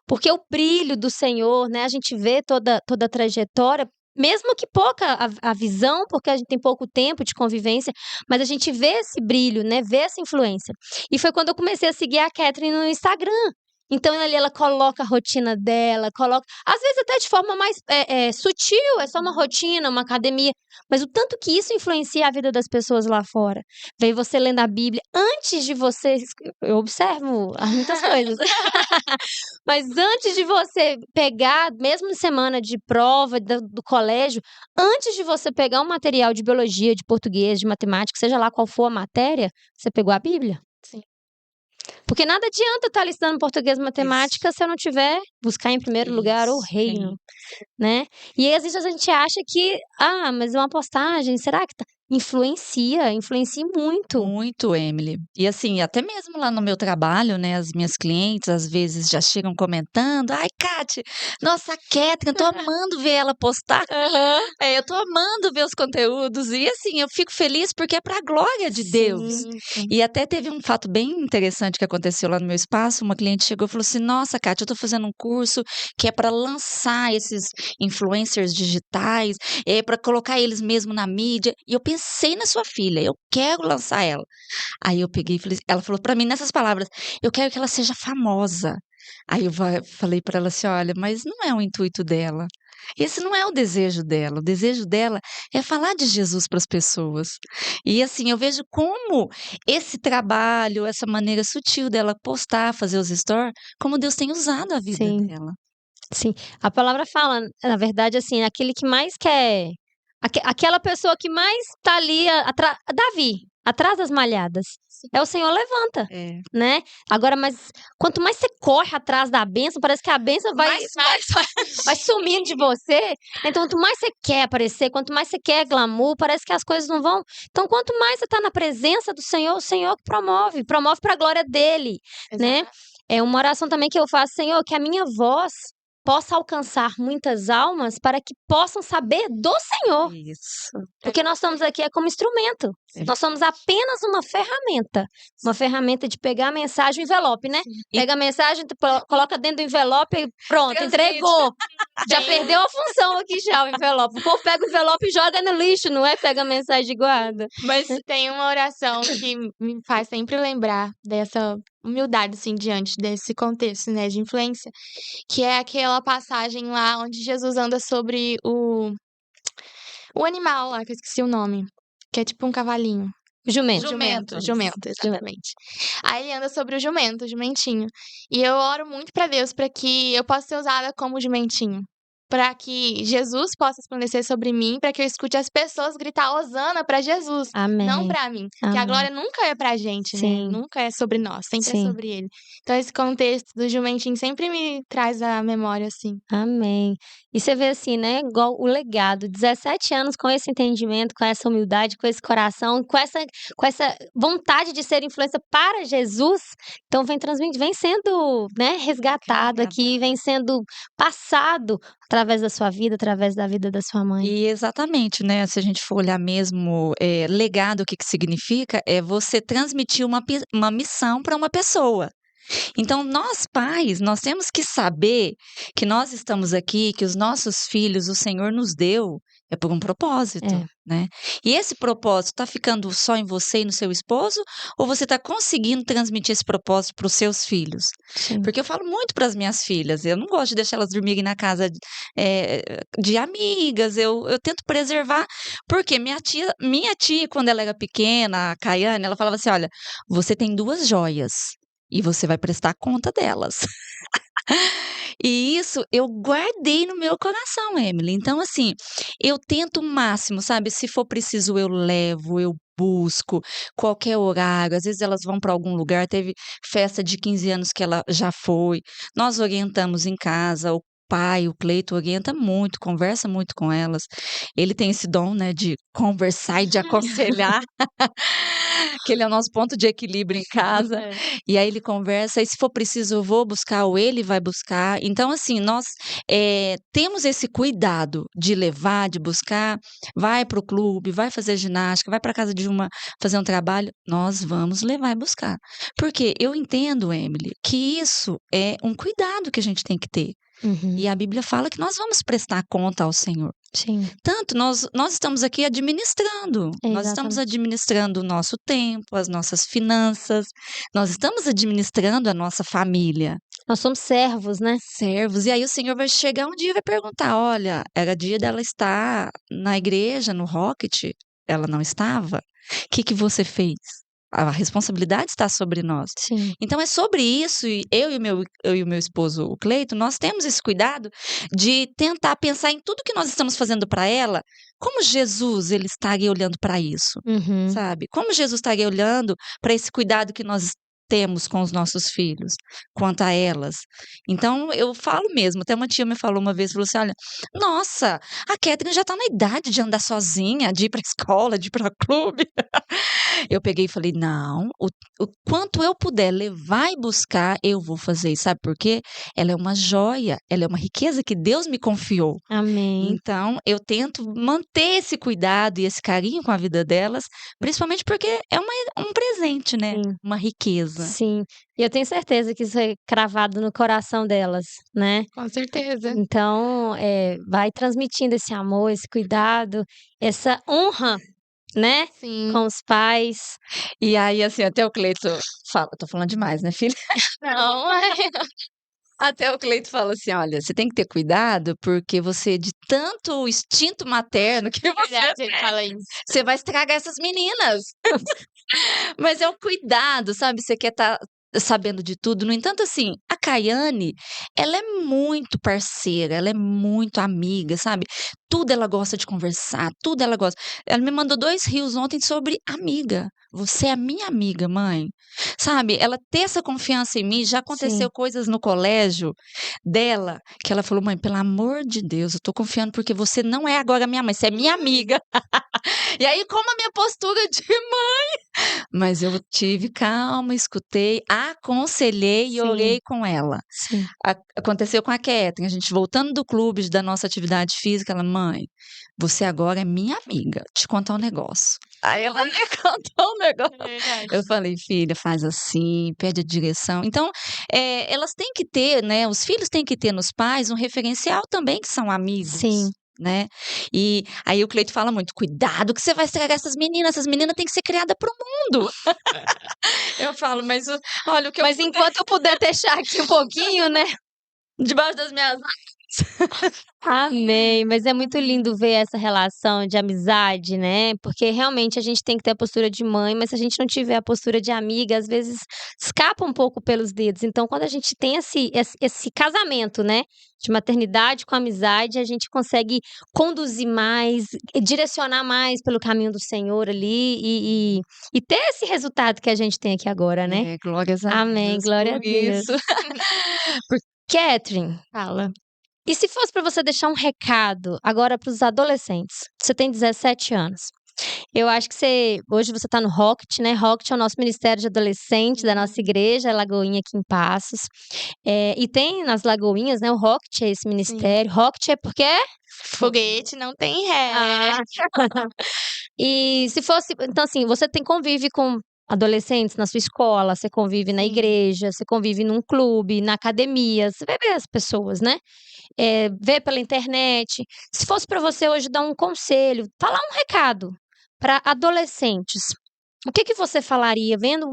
Porque o brilho do Senhor, né? A gente vê toda a trajetória, mesmo que pouca a visão, porque a gente tem pouco tempo de convivência, mas a gente vê esse brilho, né? Vê essa influência. E foi quando eu comecei a seguir a Catherine no Instagram. Então ali ela coloca a rotina dela, coloca, às vezes até de forma mais sutil, é só uma rotina, uma academia, mas o tanto que isso influencia a vida das pessoas lá fora. Vem você lendo a Bíblia, antes de você, eu observo muitas coisas, mas antes de você pegar, mesmo em semana de prova do colégio, antes de você pegar um material de biologia, de português, de matemática, seja lá qual for a matéria, você pegou a Bíblia. Sim. Porque nada adianta estar listando português e matemática se eu não tiver buscar em primeiro lugar o reino, né? E aí, às vezes a gente acha que, mas é uma postagem, será que influencia muito. Muito, Emily. E assim, até mesmo lá no meu trabalho, né, as minhas clientes às vezes já chegam comentando: "Ai, Kati, nossa, a Catherine, tô amando ver ela postar. Aham. Eu tô amando ver os conteúdos". E assim, eu fico feliz porque é para a glória de Deus. Sim. E até teve um fato bem interessante que aconteceu lá no meu espaço. Uma cliente chegou e falou assim: "Nossa, Kati, eu tô fazendo um curso que é para lançar esses influencers digitais, para colocar eles mesmo na mídia". E eu pensei na sua filha, eu quero lançar ela. Aí eu peguei e falei, ela falou para mim nessas palavras: "Eu quero que ela seja famosa". Aí eu falei para ela assim: "Olha, mas não é o intuito dela. Esse não é o desejo dela. O desejo dela é falar de Jesus para as pessoas". E assim, eu vejo como esse trabalho, essa maneira sutil dela postar, fazer os stories, como Deus tem usado a vida Sim, dela. sim. A palavra fala, na verdade, assim, aquele que mais quer. Aquela pessoa que mais tá ali, Davi, atrás das malhadas. É o Senhor levanta, É. né? Agora, mas quanto mais você corre atrás da bênção, parece que a bênção vai sumindo de você. Então, quanto mais você quer aparecer, quanto mais você quer glamour, parece que as coisas não vão. Então, quanto mais você tá na presença do Senhor, o Senhor que promove para a glória dele, né? Exato. É uma oração também que eu faço, Senhor, que a minha voz possa alcançar muitas almas para que possam saber do Senhor. Isso. Porque nós estamos aqui como instrumento. É. Nós somos apenas uma ferramenta. Uma ferramenta de pegar a mensagem, o envelope, né? E- Pega a mensagem, coloca dentro do envelope e pronto, Transmite. entregou. Já Tem- perdeu a função aqui já, o envelope. O povo pega o envelope e joga no lixo, não é? Pega a mensagem e guarda. Mas tem uma oração que me faz sempre lembrar dessa humildade, assim, diante desse contexto, né, de influência, que é aquela passagem lá onde Jesus anda sobre o animal lá, que eu esqueci o nome, que é tipo um cavalinho. Jumento. Jumento, exatamente. Aí ele anda sobre o jumento, o jumentinho. E eu oro muito pra Deus pra que eu possa ser usada como jumentinho. Pra que Jesus possa resplandecer sobre mim, pra que eu escute as pessoas gritar hosana pra Jesus, não Amém. pra mim. Porque a Amém. glória nunca é pra gente, né? Sim. Nunca é sobre nós, sempre é Sim. sobre ele. Então esse contexto do jumentinho sempre me traz à memória, assim. Amém. E você vê assim, né? Igual o legado, 17 anos com esse entendimento, com essa humildade, com esse coração, com essa vontade de ser influência para Jesus. Então vem transmitindo, vem sendo, né, resgatado aqui, vem sendo passado através da sua vida, através da vida da sua mãe. E exatamente, né? Se a gente for olhar mesmo, legado, o que que significa? É você transmitir uma missão para uma pessoa. Então, nós pais, nós temos que saber que nós estamos aqui, que os nossos filhos, o Senhor nos deu, é por um propósito, É. né? E esse propósito está ficando só em você e no seu esposo, ou você está conseguindo transmitir esse propósito para os seus filhos? Sim. Porque eu falo muito para as minhas filhas, eu não gosto de deixar elas dormirem na casa de amigas, eu tento preservar, porque minha tia, quando ela era pequena, a Caiane, ela falava assim: olha, você tem 2 joias e você vai prestar conta delas. E isso eu guardei no meu coração, Emily. Então, assim, eu tento o máximo, sabe? Se for preciso, eu levo, eu busco, qualquer horário. Às vezes elas vão para algum lugar, teve festa de 15 anos que ela já foi. Nós orientamos em casa, o pai, o Cleito, orienta muito, conversa muito com elas. Ele tem esse dom, né, de conversar e de aconselhar. Que ele é o nosso ponto de equilíbrio em casa. É. E aí ele conversa, e se for preciso eu vou buscar ou ele vai buscar. Então, assim, nós temos esse cuidado de levar, de buscar, vai para o clube, vai fazer ginástica, vai para casa de uma fazer um trabalho, nós vamos levar e buscar. Porque eu entendo, Emily, que isso é um cuidado que a gente tem que ter. Uhum. E a Bíblia fala que nós vamos prestar conta ao Senhor. Sim. Tanto nós estamos aqui administrando, nós estamos Exatamente. administrando o nosso tempo, as nossas finanças, nós estamos administrando a nossa família, Nós somos servos, né? servos. E aí o Senhor vai chegar um dia e vai perguntar: olha, era dia dela estar na igreja, no Rocket, ela não estava? O que que você fez? A responsabilidade está sobre nós. Sim. Então é sobre isso, e eu e o meu esposo, o Cleito, nós temos esse cuidado de tentar pensar em tudo que nós estamos fazendo para ela, como Jesus ele estaria olhando para isso, Uhum. sabe? Como Jesus estaria olhando para esse cuidado que nós temos com os nossos filhos, quanto a elas. Então eu falo mesmo, até uma tia me falou uma vez, falou assim: olha, nossa, a Catherine já está na idade de andar sozinha, de ir para a escola, de ir para clube. Eu peguei e falei: não, o quanto eu puder levar e buscar, eu vou fazer. E sabe por quê? Ela é uma joia, ela é uma riqueza que Deus me confiou. Amém. Então, eu tento manter esse cuidado e esse carinho com a vida delas, principalmente porque é um presente, né? Sim. Uma riqueza. Sim. E eu tenho certeza que isso é cravado no coração delas, né? Com certeza. Então, vai transmitindo esse amor, esse cuidado, essa honra, né? Sim. Com os pais. E aí, assim, até o Cleito fala, tô falando demais, né, filha? Não, Até o Cleito fala assim: olha, você tem que ter cuidado, porque você, de tanto instinto materno que é verdade, ele fala isso. você vai estragar essas meninas. Mas é o cuidado, sabe? Você quer estar sabendo de tudo. No entanto, assim, a Caiane, ela é muito parceira, ela é muito amiga, sabe? Tudo ela gosta de conversar, tudo ela gosta. Ela me mandou 2 rios ontem sobre amiga. Você é minha amiga, mãe. Sabe? Ela ter essa confiança em mim. Já aconteceu Sim. coisas no colégio dela que ela falou: mãe, pelo amor de Deus, eu tô confiando porque você não é agora minha mãe, você é minha amiga. E aí, como a minha postura de mãe? Mas eu tive calma, escutei, aconselhei e Sim. orei com ela. Sim. Aconteceu com a Catherine, a gente voltando do clube, da nossa atividade física, ela: mãe, você agora é minha amiga, te contar um negócio. Aí ela me contou um negócio. É verdade. Eu falei: filha, faz assim, pede a direção. Então, elas têm que ter, né, os filhos têm que ter nos pais um referencial também, que são amigos. Sim. Né? E aí o Cleito fala muito: cuidado que você vai estragar essas meninas têm que ser criadas pro mundo. Eu falo: mas olha o que Mas enquanto eu puder deixar aqui um pouquinho, né? debaixo das minhas Amém. Mas é muito lindo ver essa relação de amizade, né? Porque realmente a gente tem que ter a postura de mãe, mas se a gente não tiver a postura de amiga, às vezes escapa um pouco pelos dedos. Então, quando a gente tem esse casamento, né? De maternidade com amizade, a gente consegue conduzir mais, e direcionar mais pelo caminho do Senhor ali e ter esse resultado que a gente tem aqui agora, né? Glórias a Amém. Deus Glória a por Deus. isso. Catherine, Fala. e se fosse para você deixar um recado agora para os adolescentes? Você tem 17 anos. Eu acho que hoje você está no Rocket, né? Rocket é o nosso ministério de adolescentes da nossa igreja, a Lagoinha aqui em Passos. E tem nas Lagoinhas, né? O Rocket é esse Sim. ministério. Rocket é porque Foguete não tem ré. Ah. E se fosse, então assim, você convive com adolescentes na sua escola, você convive na Sim. igreja, você convive num clube, na academia, você vai ver as pessoas, né? Vê pela internet. Se fosse para você hoje dar um conselho, falar um recado para adolescentes, o que você falaria vendo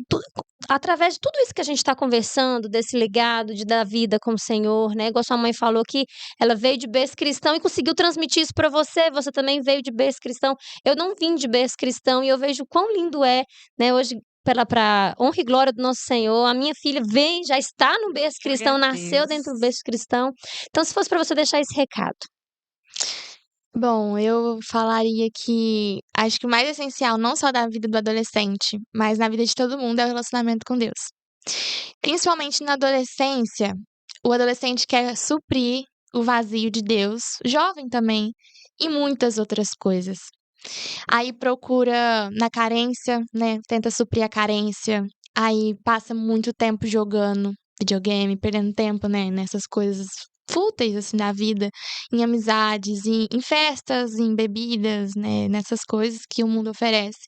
através de tudo isso que a gente está conversando, desse legado da vida com o Senhor, né? Igual sua mãe falou que ela veio de berço cristão e conseguiu transmitir isso para você. Você também veio de berço cristão. Eu não vim de berço cristão e eu vejo quão lindo é, né? Hoje, para honra e glória do nosso Senhor, a minha filha já está no berço cristão, Glória a nasceu Deus. dentro do berço cristão. Então, se fosse para você deixar esse recado. Bom, eu falaria que acho que o mais essencial, não só da vida do adolescente, mas na vida de todo mundo, é o relacionamento com Deus. Principalmente na adolescência, o adolescente quer suprir o vazio de Deus, jovem também, e muitas outras coisas. Aí procura na carência, né? Tenta suprir a carência. Aí passa muito tempo jogando videogame, perdendo tempo, né? Nessas coisas fúteis, assim, da vida, em amizades, em festas, em bebidas, né? Nessas coisas que o mundo oferece.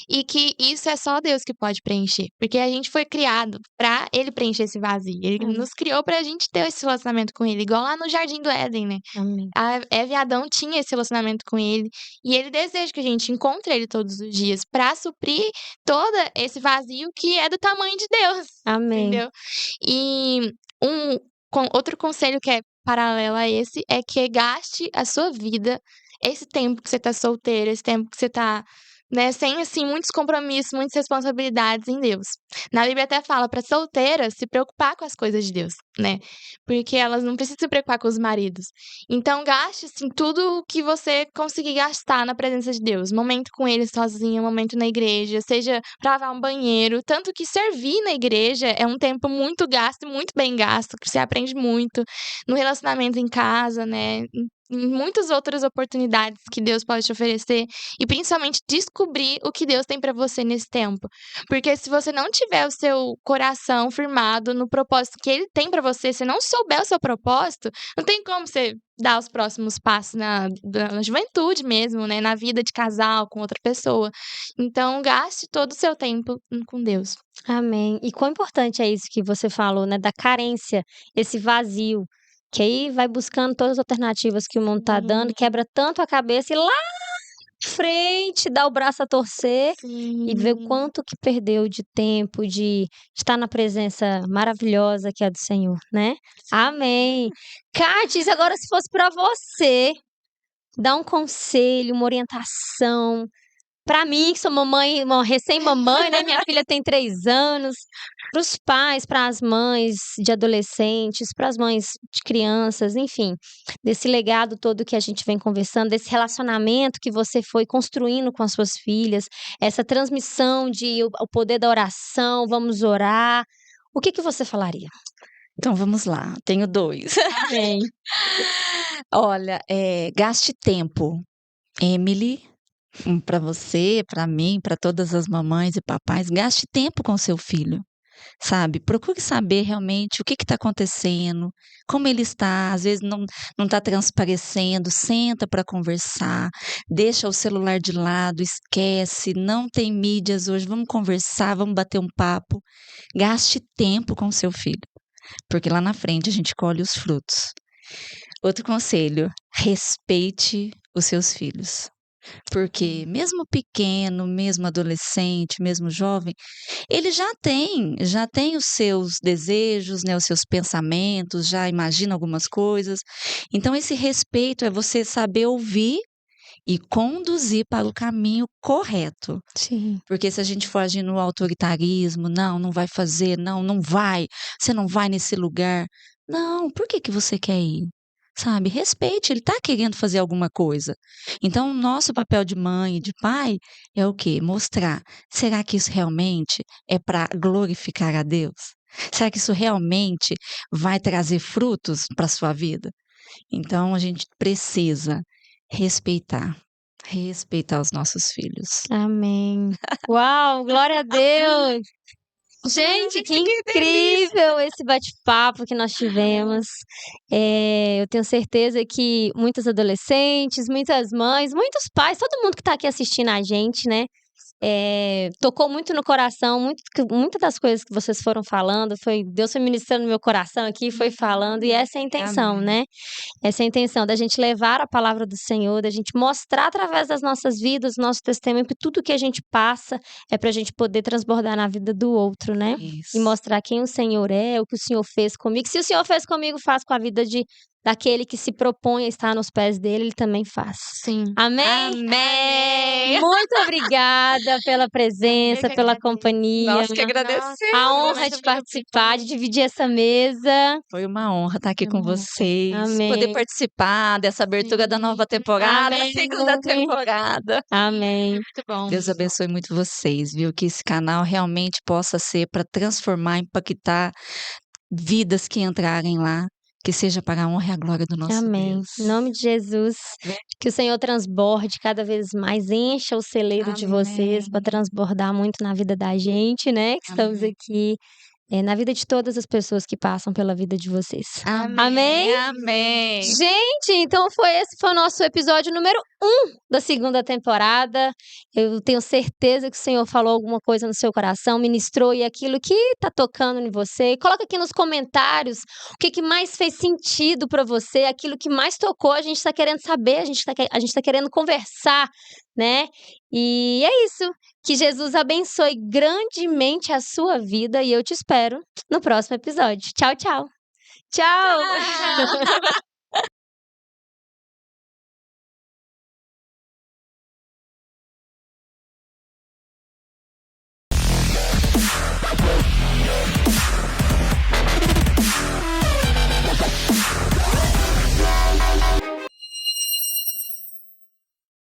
E que isso é só Deus que pode preencher. Porque a gente foi criado pra Ele preencher esse vazio. Ele nos criou pra gente ter esse relacionamento com Ele, igual lá no Jardim do Éden, né? Amém. A Eva e Adão tinham esse relacionamento com ele, e ele deseja que a gente encontre ele todos os dias para suprir todo esse vazio que é do tamanho de Deus, Amém. entendeu? E outro conselho que é paralelo a esse é que gaste a sua vida, esse tempo que você tá solteiro, esse tempo que você tá, né, sem assim muitos compromissos, muitas responsabilidades em Deus. Na Bíblia até fala para solteiras se preocupar com as coisas de Deus, né? Porque elas não precisam se preocupar com os maridos. Então gaste assim tudo o que você conseguir gastar na presença de Deus, momento com ele sozinho, momento na igreja, seja para lavar um banheiro, tanto que servir na igreja é um tempo muito gasto, muito bem gasto, que você aprende muito no relacionamento em casa, né? Em muitas outras oportunidades que Deus pode te oferecer e principalmente descobrir o que Deus tem para você nesse tempo. Porque se você não tiver o seu coração firmado no propósito que ele tem para você, se não souber o seu propósito, não tem como você dar os próximos passos na juventude mesmo, né, na vida de casal com outra pessoa. Então, gaste todo o seu tempo com Deus. Amém. E quão importante é isso que você falou, né? Da carência, esse vazio. Que aí vai buscando todas as alternativas que o mundo tá dando, quebra tanto a cabeça e lá na frente dá o braço a torcer e vê o Sim. quanto que perdeu de tempo, de estar na presença maravilhosa que é do Senhor, né? Amém. Cátia, agora se fosse para você dar um conselho, uma orientação, para mim, que sou mamãe, uma recém-mamãe, né? Minha filha tem 3 anos. Para os pais, para as mães de adolescentes, para as mães de crianças, enfim, desse legado todo que a gente vem conversando, desse relacionamento que você foi construindo com as suas filhas, essa transmissão de o poder da oração, vamos orar. O que você falaria? Então vamos lá, tenho 2. Amém. Olha, gaste tempo. Emily, para você, para mim, para todas as mamães e papais, gaste tempo com seu filho, sabe? Procure saber realmente o que está acontecendo, como ele está, às vezes não está transparecendo, senta para conversar, deixa o celular de lado, esquece, não tem mídias hoje, vamos conversar, vamos bater um papo. Gaste tempo com seu filho, porque lá na frente a gente colhe os frutos. Outro conselho, respeite os seus filhos. Porque mesmo pequeno, mesmo adolescente, mesmo jovem, ele já tem os seus desejos, né, os seus pensamentos, já imagina algumas coisas. Então esse respeito é você saber ouvir e conduzir para o caminho correto. Sim. Porque se a gente for agir no autoritarismo, não vai fazer, não vai, você não vai nesse lugar. Não, por que que você quer ir? Sabe, respeite, ele está querendo fazer alguma coisa. Então, o nosso papel de mãe e de pai é o quê? Mostrar. Será que isso realmente é para glorificar a Deus? Será que isso realmente vai trazer frutos para a sua vida? Então, a gente precisa respeitar. Respeitar os nossos filhos. Amém. Uau, glória a Deus! Gente, que incrível esse bate-papo que nós tivemos. Eu tenho certeza que muitos adolescentes, muitas mães, muitos pais, todo mundo que está aqui assistindo a gente, né? Tocou muito no coração, muitas das coisas que vocês foram falando, Deus foi ministrando no meu coração aqui, foi falando, e essa é a intenção, Amém. né? Essa é a intenção da gente levar a palavra do Senhor, da gente mostrar através das nossas vidas, nosso testemunho, que tudo que a gente passa é pra gente poder transbordar na vida do outro, né? Isso. E mostrar quem o Senhor é, o que o Senhor fez comigo. Se o Senhor fez comigo, faz com a vida daquele que se propõe a estar nos pés dele, ele também faz. Sim. Amém? Amém. Muito obrigada pela presença, Eu que pela agradeço. companhia. Nós que agradecemos. A honra Muito de participar, de dividir essa mesa. Foi uma honra estar aqui com Amém. vocês, Amém. poder participar dessa abertura da nova temporada, Amém. segunda temporada. Amém. Muito bom. Deus abençoe muito vocês, viu? Que esse canal realmente possa ser para transformar, impactar vidas que entrarem lá, que seja para a honra e a glória do nosso Amém. Deus. Em nome de Jesus, Amém. que o Senhor transborde cada vez mais, encha o celeiro de vocês para Amém. transbordar muito na vida da gente, né? Que estamos Amém. aqui, na vida de todas as pessoas que passam pela vida de vocês. Amém. Amém. Gente, então esse foi o nosso episódio número 1 da segunda temporada. Eu tenho certeza que o Senhor falou alguma coisa no seu coração, ministrou e aquilo que tá tocando em você. Coloca aqui nos comentários o que mais fez sentido para você, aquilo que mais tocou. A gente tá querendo saber, a gente tá querendo conversar, né? E é isso. Que Jesus abençoe grandemente a sua vida e eu te espero no próximo episódio. Tchau, tchau. Tchau!